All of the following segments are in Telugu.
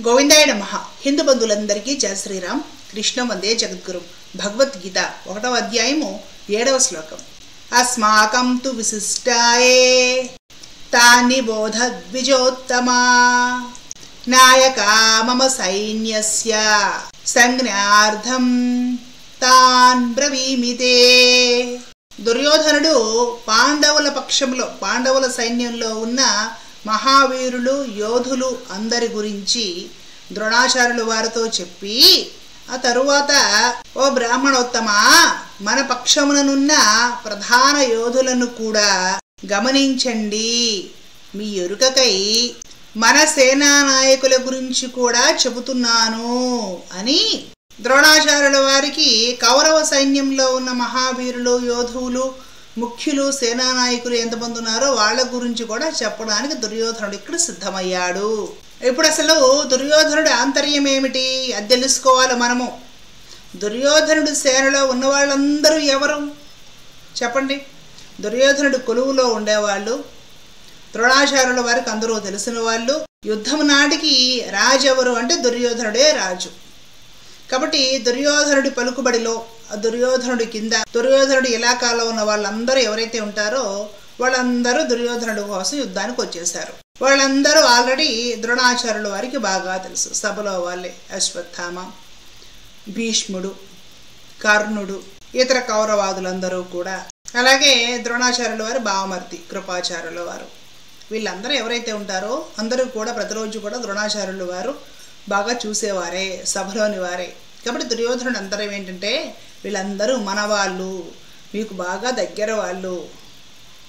గోవిందాయ నమః. హిందూ బంధువులందరికీ జయ శ్రీరామ్. కృష్ణ వందే జగద్గురు. భగవద్గీత 1వ అధ్యాయము 7వ శ్లోకం. అస్మాకం తు విశిష్టాయే తాని బోధ ద్విజోత్తమా నాయకా మమ సైన్యస్య సంజ్ఞార్థం తాన్ బ్రవీమితే. దుర్యోధనుడు పాండవుల పక్షంలో, పాండవుల సైన్యంలో ఉన్న మహావీరులు, యోధులు అందరి గురించి ద్రోణాచార్యులు వారితో చెప్పి, ఆ తరువాత ఓ బ్రాహ్మణోత్తమా, మన పక్షముననున్న ప్రధాన యోధులను కూడా గమనించండి. మీ ఎరుకకై మన సేనా నాయకుల గురించి కూడా చెబుతున్నాను అని ద్రోణాచార్యుల వారికి కౌరవ సైన్యంలో ఉన్న మహావీరులు, యోధువులు, ముఖ్యులు, సేనానాయకులు ఎంతమంది ఉన్నారో వాళ్ళ గురించి కూడా చెప్పడానికి దుర్యోధనుడు ఇక్కడ సిద్ధమయ్యాడు. ఇప్పుడు అసలు దుర్యోధనుడి ఆంతర్యం ఏమిటి అది తెలుసుకోవాలి మనము. దుర్యోధనుడి సేనలో ఉన్న వాళ్ళందరూ ఎవరు చెప్పండి? దుర్యోధనుడి కొలువులో ఉండేవాళ్ళు, ద్రోణాచార్యుల వారికి అందరూ తెలిసిన వాళ్ళు. యుద్ధం నాటికి రాజు ఎవరు అంటే దుర్యోధనుడే రాజు. కాబట్టి దుర్యోధనుడి పలుకుబడిలో, దుర్యోధనుడి కింద, దుర్యోధనుడి ఇలాకాలో ఉన్న వాళ్ళందరూ ఎవరైతే ఉంటారో వాళ్ళందరూ దుర్యోధనుడి కోసం యుద్ధానికి వచ్చేసారు. వాళ్ళందరూ ఆల్రెడీ ద్రోణాచార్యుల వారికి బాగా తెలుసు. సభలో వాళ్ళే అశ్వత్థామ, భీష్ముడు, కర్ణుడు, ఇతర కౌరవాదులందరూ కూడా, అలాగే ద్రోణాచార్యుల వారి బావమర్ది కృపాచార్యుల వారు, వీళ్ళందరూ ఎవరైతే ఉంటారో అందరూ కూడా ప్రతిరోజు కూడా ద్రోణాచార్యుల వారు బాగా చూసేవారే, సభలోని వారే. కాబట్టి దుర్యోధనుడు అంతరం ఏంటంటే, వీళ్ళందరూ మన వాళ్ళు, మీకు బాగా దగ్గర వాళ్ళు,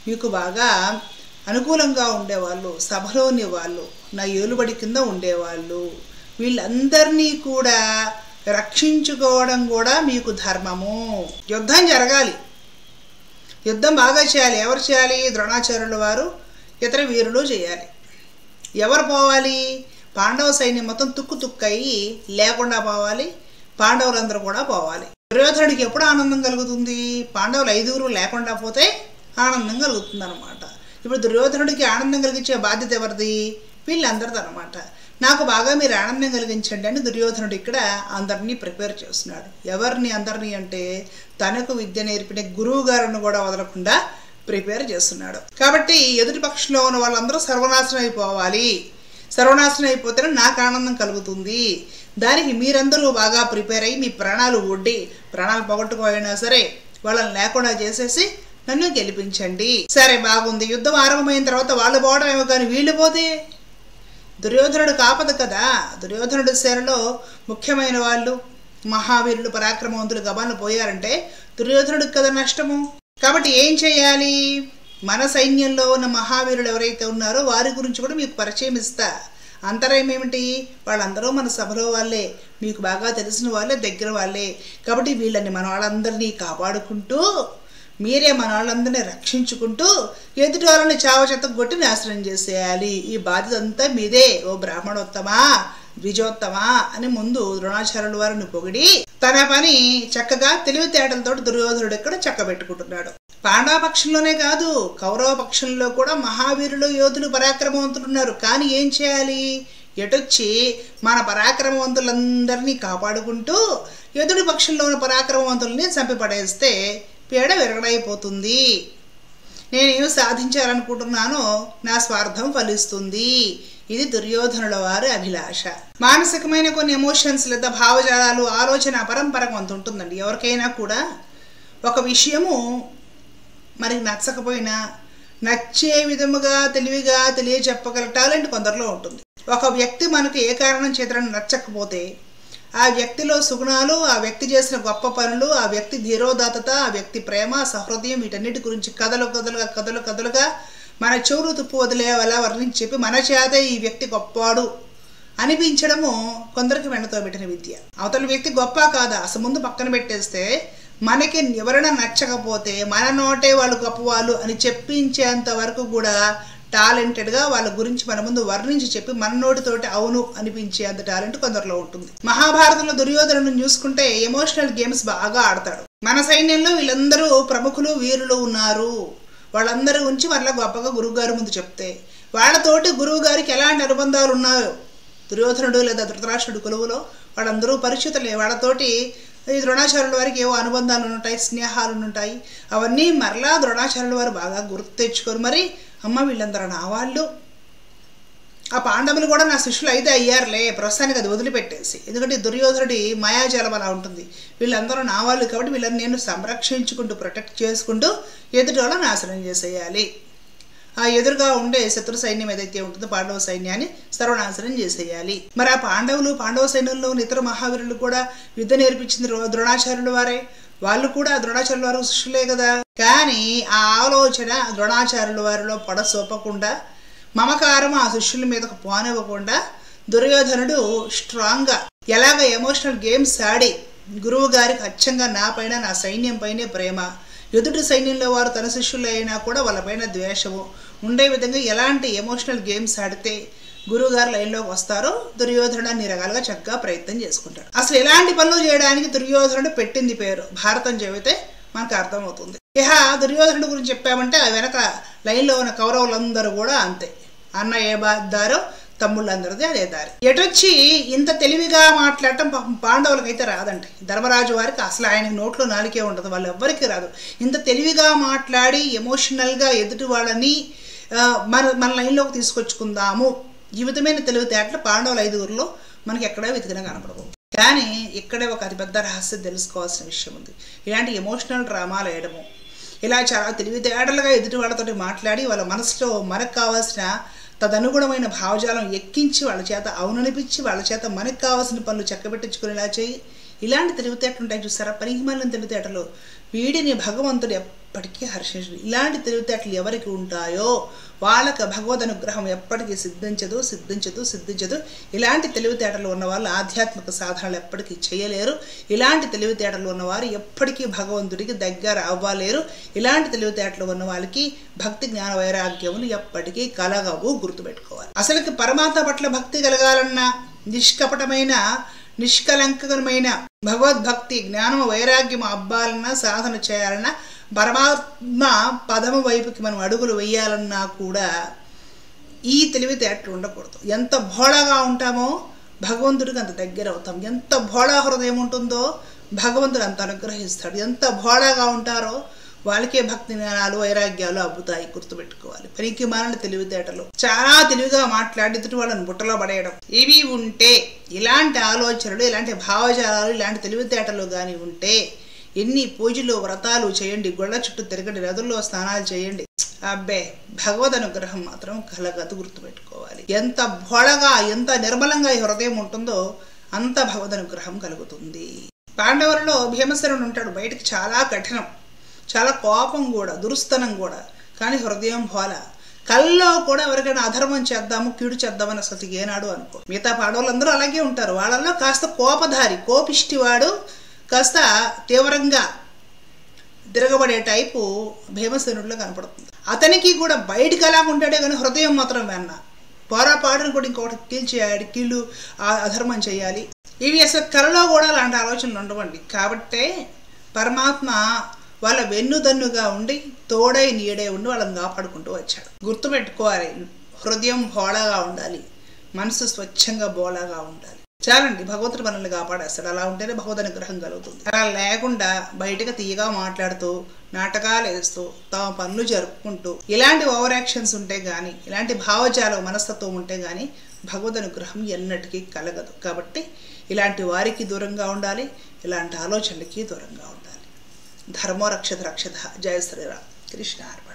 మీకు బాగా అనుకూలంగా ఉండేవాళ్ళు, సభలోని వాళ్ళు, నా ఏలుబడి కింద ఉండేవాళ్ళు. వీళ్ళందరినీ కూడా రక్షించుకోవడం కూడా మీకు ధర్మము. యుద్ధం జరగాలి, యుద్ధం బాగా చేయాలి. ఎవరు చేయాలి? ద్రోణాచార్యుల వారు, ఇతర వీరులు చేయాలి. ఎవరు పోవాలి? పాండవ సైన్యం మొత్తం తుక్కయి లేకుండా పోవాలి. పాండవులందరూ కూడా పోవాలి. దుర్యోధనుడికి ఎప్పుడు ఆనందం కలుగుతుంది? పాండవులు 5గురు లేకుండా పోతే ఆనందం కలుగుతుంది అనమాట. ఇప్పుడు దుర్యోధనుడికి ఆనందం కలిగించే బాధ్యత ఎవరిది? వీళ్ళందరిది అనమాట. నాకు బాగా మీరు ఆనందం కలిగించండి అని దుర్యోధనుడు ఇక్కడ అందరినీ ప్రిపేర్ చేస్తున్నాడు. ఎవరిని అందరినీ అంటే, తనకు విద్య నేర్పిన గురువు గారిని కూడా వదలకుండా ప్రిపేర్ చేస్తున్నాడు. కాబట్టి ఎదుటి పక్షంలో ఉన్న వాళ్ళందరూ సర్వనాశనం అయిపోవాలి. సర్వనాశనం అయిపోతేనే నాకు ఆనందం కలుగుతుంది. దానికి మీరందరూ బాగా ప్రిపేర్ అయ్యి మీ ప్రాణాలు ఒడ్డి, ప్రాణాలు పోగొట్టుకోయినా సరే వాళ్ళని లేకుండా చేసేసి నన్ను గెలిపించండి. సరే, బాగుంది. యుద్ధం ఆరంభమైన తర్వాత వాళ్ళు పోవడం ఏమో, కానీ వీళ్ళు పోతే దుర్యోధనుడు కాపదు కదా. దుర్యోధనుడి సేనలో ముఖ్యమైన వాళ్ళు, మహావీరులు, పరాక్రమవంతులు గబాలను పోయారంటే దుర్యోధనుడికి కదా నష్టము. కాబట్టి ఏం చేయాలి? మన సైన్యంలో ఉన్న మహావీరులు ఎవరైతే ఉన్నారో వారి గురించి కూడా మీకు పరిచయం ఇస్తా. అంతరాయం ఏమిటి? వాళ్ళందరూ మన సభలో వాళ్ళే, మీకు బాగా తెలిసిన వాళ్ళే, దగ్గర వాళ్ళే. కాబట్టి వీళ్ళని మన వాళ్ళందరినీ కాపాడుకుంటూ, మీరే మన వాళ్ళందరినీ రక్షించుకుంటూ ఎదుటి వాళ్ళని చావచెత్త కొట్టి నాశనం చేసేయాలి. ఈ బాధ్యత అంతా మీదే ఓ బ్రాహ్మణోత్తమా, ద్విజోత్తమా అని ముందు ద్రోణాచార్యుల వారిని పొగిడి తన పని చక్కగా తెలివితేటలతో దుర్యోధనుడు ఇక్కడ చక్కబెట్టుకుంటున్నాడు. పాండవ పక్షంలోనే కాదు, కౌరవ పక్షంలో కూడా మహావీరులు, యోధులు, పరాక్రమవంతులు ఉన్నారు. కానీ ఏం చేయాలి? ఎటొచ్చి మన పరాక్రమవంతులందరినీ కాపాడుకుంటూ ఎదుటి పక్షంలో ఉన్న పరాక్రమవంతుల్ని చంపిపడేస్తే పీడ విరగడైపోతుంది. నేనేమి సాధించాలనుకుంటున్నానో నా స్వార్థం ఫలిస్తుంది. ఇది దుర్యోధనుల వారి అభిలాష. మానసికమైన కొన్ని ఎమోషన్స్ లేదా భావజాలాలు, ఆలోచన పరంపర కొంత ఉంటుందండి. ఎవరికైనా కూడా ఒక విషయము మనకి నచ్చకపోయినా నచ్చే విధముగా తెలివిగా తెలియచెప్పగల టాలెంట్ కొందరిలో ఉంటుంది. ఒక వ్యక్తి మనకు ఏ కారణం చేత నచ్చకపోతే ఆ వ్యక్తిలో సుగుణాలు, ఆ వ్యక్తి చేసిన గొప్ప పనులు, ఆ వ్యక్తి ధీరోదాతత, ఆ వ్యక్తి ప్రేమ, సహృదయం, వీటన్నిటి గురించి కథలుగా మన చెవులు తుప్పు వదిలేవలా వర్ణించి చెప్పి మన చేత ఈ వ్యక్తి గొప్పవాడు అనిపించడము కొందరికి వెన్నతో పెట్టిన విద్య. అవతల వ్యక్తి గొప్ప కాదా అసలు ముందు పక్కన పెట్టేస్తే, మనకి ఎవరైనా నచ్చకపోతే మన నోటే వాళ్ళు గొప్పవాళ్ళు అని చెప్పించేంత వరకు కూడా టాలెంటెడ్గా వాళ్ళ గురించి మన ముందు వర్ణించి చెప్పి మన నోటితోటి అవును అనిపించేంత టాలెంట్ కొందరిలో ఉంటుంది. మహాభారతంలో దుర్యోధనుని చూసుకుంటే ఎమోషనల్ గేమ్స్ బాగా ఆడతాడు. మన సైన్యంలో వీళ్ళందరూ ప్రముఖులు, వీరులు ఉన్నారు. వాళ్ళందరి గురించి మరలా గొప్పగా గురువుగారి ముందు చెప్తే వాళ్ళతోటి గురువు గారికి ఎలాంటి అనుబంధాలు ఉన్నాయో దుర్యోధనుడు లేదా ధృతరాష్ట్రుడు కొలువులో వాళ్ళందరూ పరిచితులే. వాళ్ళతోటి ఈ ద్రోణాచార్యుల వారికి ఏవో అనుబంధాలు ఉంటాయి, స్నేహాలు ఉంటాయి. అవన్నీ మరలా ద్రోణాచార్యుల వారు బాగా గుర్తు తెచ్చుకొని మరి అమ్మ వీళ్ళందరూ నా వాళ్ళు, ఆ పాండవులు కూడా నా శిష్యులు అయితే అయ్యారులే, ప్రస్తుతానికి అది వదిలిపెట్టేసి. ఎందుకంటే దుర్యోధనుడి మాయాజాలం అలా ఉంటుంది. వీళ్ళందరూ నా వాళ్ళు కాబట్టి వీళ్ళని నేను సంరక్షించుకుంటూ ప్రొటెక్ట్ చేసుకుంటూ ఎదుటి వాళ్ళని నాశనం చేసేయాలి. ఆ ఎదురుగా ఉండే శత్రు సైన్యం ఏదైతే ఉంటుందో పాండవ సైన్యాన్ని సర్వనాశనం చేసేయాలి. మరి ఆ పాండవ సైన్యంలో ఇతర మహావీరులు కూడా యుద్ధం నేర్పించింది ద్రోణాచార్యుల వారే. వాళ్ళు కూడా ద్రోణాచార్యుల వారు శిష్యులే కదా. కానీ ఆ ఆలోచన ద్రోణాచార్యుల వారిలో పొడసోపకుండా, మమకారం ఆ శిష్యుల మీదకు పోనివ్వకుండా దుర్యోధనుడు స్ట్రాంగ్గా ఎలాగ ఎమోషనల్ గేమ్స్ ఆడి గురువు గారికి అచ్చంగా నా పైన నా సైన్యం పైనే ప్రేమ, ఎదుటి సైన్యంలో వారు తన శిష్యులు అయినా కూడా వాళ్ళపైన ద్వేషము ఉండే విధంగా ఎలాంటి ఎమోషనల్ గేమ్స్ ఆడితే గురువుగారు లైన్లోకి వస్తారో దుర్యోధనుడు అన్ని రకాలుగా చక్కగా ప్రయత్నం చేసుకుంటాడు. అసలు ఎలాంటి పనులు చేయడానికి దుర్యోధనుడు పెట్టింది పేరు భారతం చదివితే మనకు అర్థమవుతుంది. ఇహ దుర్యోధనుడు గురించి చెప్పామంటే ఆ వెనక లైన్లో ఉన్న కౌరవులందరూ కూడా అంతే. అన్న ఏ దారో తమ్ముళ్ళందరిది అదే దారి. ఎటొచ్చి ఇంత తెలివిగా మాట్లాడటం పాండవులకైతే రాదండి. ధర్మరాజు వారికి అసలు ఆయనకి నోట్లో నాలికే ఉండదు, వాళ్ళు ఎవ్వరికీ రాదు. ఇంత తెలివిగా మాట్లాడి ఎమోషనల్గా ఎదుటి వాళ్ళని మన లైన్లోకి తీసుకొచ్చుకుందాము ఈ విధమైన తెలివితేటలు పాండవుల 5గురిలో మనకి ఎక్కడా వెతికినా కనపడవు. కానీ ఇక్కడే ఒక అతిపెద్ద రహస్యం తెలుసుకోవాల్సిన విషయం ఉంది. ఇలాంటి ఎమోషనల్ డ్రామాలు వేయడము, ఇలా చాలా తెలివితేటలుగా ఎదుటి వాళ్ళతో మాట్లాడి వాళ్ళ మనసులో మనకు కావాల్సిన తదనుగుణమైన భావజాలం ఎక్కించి వాళ్ళ చేత అవుననిపించి వాళ్ళ చేత మనకు కావాల్సిన పనులు చక్కబెట్టించుకునేలా చేయి. ఇలాంటి తెలివితేటలు ఉంటాయి చూసారా, పనికిమాలిన తెలివితేటలు. వీడిని భగవంతుడు ఎప్పటికీ హర్షించడు. ఇలాంటి తెలివితేటలు ఎవరికి ఉంటాయో వాళ్ళకి భగవద్ అనుగ్రహం ఎప్పటికీ సిద్ధించదు. ఇలాంటి తెలివితేటలు ఉన్నవాళ్ళు ఆధ్యాత్మిక సాధనలు ఎప్పటికీ చేయలేరు. ఇలాంటి తెలివితేటలు ఉన్నవారు ఎప్పటికీ భగవంతుడికి దగ్గర అవ్వలేరు. ఇలాంటి తెలివితేటలు ఉన్న వాళ్ళకి భక్తి జ్ఞాన వైరాగ్యములు ఎప్పటికీ కలగవు, గుర్తుపెట్టుకోవాలి. అసలుకి పరమాత్మ పట్ల భక్తి కలగాలన్నా, నిష్కపటమైన నిష్కలంకమైన భగవద్భక్తి జ్ఞానము వైరాగ్యము అబ్బాలన్నా, సాధన చేయాలన్నా, పరమాత్మ పదము వైపుకి మనం అడుగులు వేయాలన్నా కూడా ఈ తెలివితేటలు ఉండకూడదు. ఎంత భోళాగా ఉంటామో భగవంతుడికి అంత దగ్గర అవుతాం. ఎంత భోళా హృదయం ఉంటుందో భగవంతుడు అంత అనుగ్రహిస్తాడు. ఎంత భోళాగా ఉంటారో వాళ్ళకే భక్తి జ్ఞానాలు వైరాగ్యాలు అబ్బుతాయి, గుర్తుపెట్టుకోవాలి. పనికి మాలిన తెలివితేటలు, చాలా తెలివిగా మాట్లాడి ఎదుటి వాళ్ళని బుట్టలో పడేయడం, ఇవి ఉంటే, ఇలాంటి ఆలోచనలు, ఇలాంటి భావజాలాలు, ఇలాంటి తెలివితేటలు కానీ ఉంటే ఎన్ని పూజలు వ్రతాలు చేయండి, గొళ్ళ చుట్టూ తిరగండి, నదుల్లో స్నానాలు చేయండి, అబ్బే భగవద్ అనుగ్రహం మాత్రం కలగదు, గుర్తుపెట్టుకోవాలి. ఎంత భోళగా ఎంత నిర్మలంగా ఈ హృదయం ఉంటుందో అంత భగవద్ అనుగ్రహం కలుగుతుంది. పాండవులలో భీమసేనుడు ఉంటాడు, బయటకు చాలా కఠినం, చాలా కోపం కూడా, దురుస్తనం కూడా, కానీ హృదయం భోల. కల్లో కూడా ఎవరికైనా అధర్మం చేద్దాము, కీడు చేద్దామని అసలు ఏనాడు అనుకో. మిగతా పాండవులందరూ అలాగే ఉంటారు. వాళ్ళల్లో కాస్త కోపధారి, కోపిష్టివాడు, కాస్త తీవ్రంగా తిరగబడే టైపు భీమసేనుడిలో కనపడుతుంది. అతనికి కూడా బయటికి అలా ఉంటాడే కానీ హృదయం మాత్రం వెన్న. పోరాపాటును కూడా ఇంకొకటి కీళ్ళు అధర్మం చేయాలి, ఇవి అసలు కలలో కూడా అలాంటి ఆలోచనలు ఉండవండి. కాబట్టే పరమాత్మ వాళ్ళ వెన్నుదన్నుగా ఉండి తోడై నీడై ఉండి వాళ్ళని కాపాడుకుంటూ వచ్చాడు. గుర్తుపెట్టుకోవాలి, హృదయం బోళగా ఉండాలి, మనసు స్వచ్ఛంగా బోళగా ఉండాలి. చాలండి, భగవంతుడు మనల్ని కాపాడేస్తాడు. అలా ఉంటేనే భగవద్ అనుగ్రహం కలుగుతుంది. అలా లేకుండా బయటకు తీయగా మాట్లాడుతూ, నాటకాలు వేస్తూ, తమ పనులు జరుపుకుంటూ ఇలాంటి ఓవర్ యాక్షన్స్ ఉంటే కానీ, ఇలాంటి భావజాలం మనస్తత్వం ఉంటే కానీ భగవద్ అనుగ్రహం ఎన్నటికీ కలగదు. కాబట్టి ఇలాంటి వారికి దూరంగా ఉండాలి, ఇలాంటి ఆలోచనలకి దూరంగా ఉండాలి. ధర్మో రక్షత రక్షత. జయ శ్రీరామ్. కృష్ణ అర్పణ.